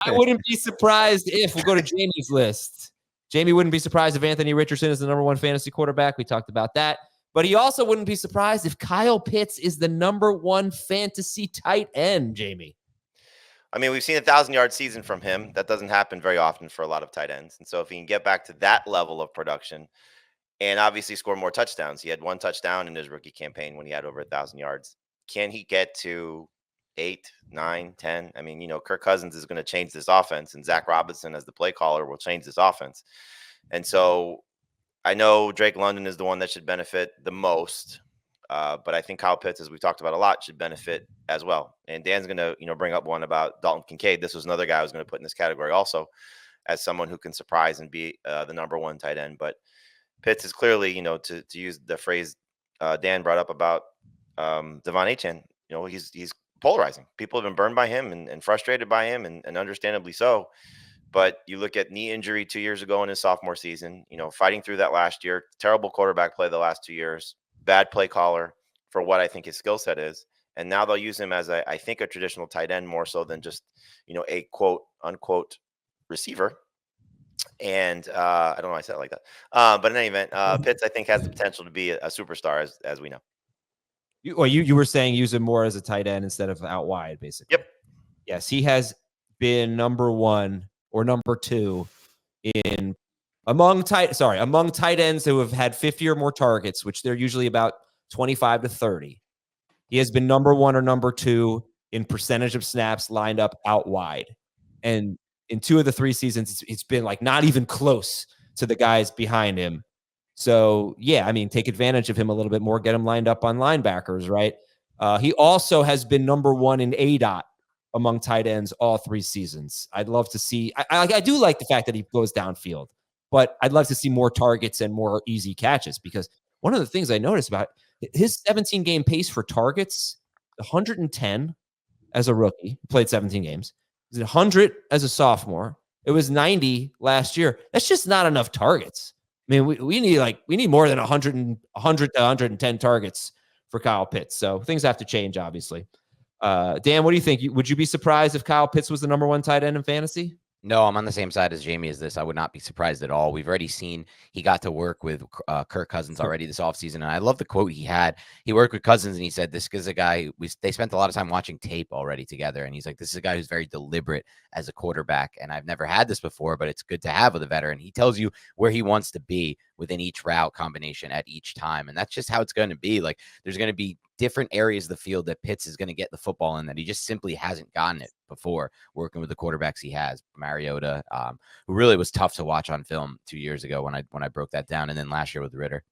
I wouldn't be surprised if we'll go to Jamie's list. Jamie wouldn't be surprised if Anthony Richardson is the number one fantasy quarterback. We talked about that. But he also wouldn't be surprised if Kyle Pitts is the number one fantasy tight end, Jamie. I mean, we've seen a 1,000-yard season from him. That doesn't happen very often for a lot of tight ends. And so if he can get back to that level of production and obviously score more touchdowns, he had 1 touchdown in his rookie campaign when he had over 1,000 yards. Can he get to 8, 9, 10? I mean, Kirk Cousins is going to change this offense, and Zach Robinson as the play caller will change this offense. And so I know Drake London is the one that should benefit the most. But I think Kyle Pitts, as we've talked about a lot, should benefit as well. And Dan's going to, bring up one about Dalton Kincaid. This was another guy I was going to put in this category also as someone who can surprise and be the number one tight end. But Pitts is clearly, to use the phrase Dan brought up about Devon Achane, he's polarizing. People have been burned by him and frustrated by him, and understandably so. But you look at knee injury 2 years ago in his sophomore season, fighting through that last year, terrible quarterback play the last 2 years, bad play caller for what I think his skill set is. And now they'll use him as I think a traditional tight end more so than just, a quote unquote receiver. And I don't know why I said it like that. But in any event, Pitts, I think, has the potential to be a superstar as we know. You were saying use him more as a tight end instead of out wide, basically. Yep. Yes, he has been number one or number two among tight ends who have had 50 or more targets, which they're usually about 25 to 30. He has been number one or number two in percentage of snaps lined up out wide. And in 2 of the 3 seasons, it's been like not even close to the guys behind him. So, yeah, I mean, take advantage of him a little bit more, get him lined up on linebackers, right? He also has been number one in ADOT among tight ends all 3 seasons. I'd love to see. I do like the fact that he goes downfield, but I'd love to see more targets and more easy catches, because one of the things I noticed about his 17-game pace for targets, 110 as a rookie, played 17 games. It was 100 as a sophomore. It was 90 last year. That's just not enough targets. I mean, we need more than 100 to 110 targets for Kyle Pitts. So things have to change, obviously. Dan, what do you think? Would you be surprised if Kyle Pitts was the number one tight end in fantasy? No, I'm on the same side as Jamie as this. I would not be surprised at all. We've already seen he got to work with Kirk Cousins already this offseason. And I love the quote he had. He worked with Cousins and he said, this is a guy, they spent a lot of time watching tape already together. And he's like, this is a guy who's very deliberate as a quarterback. And I've never had this before, but it's good to have with a veteran. He tells you where he wants to be within each route combination at each time. And that's just how it's going to be. Like, there's going to be different areas of the field that Pitts is going to get the football in that he just simply hasn't gotten it before working with the quarterbacks he has. Mariota, who really was tough to watch on film 2 years ago when I broke that down, and then last year with Ritter.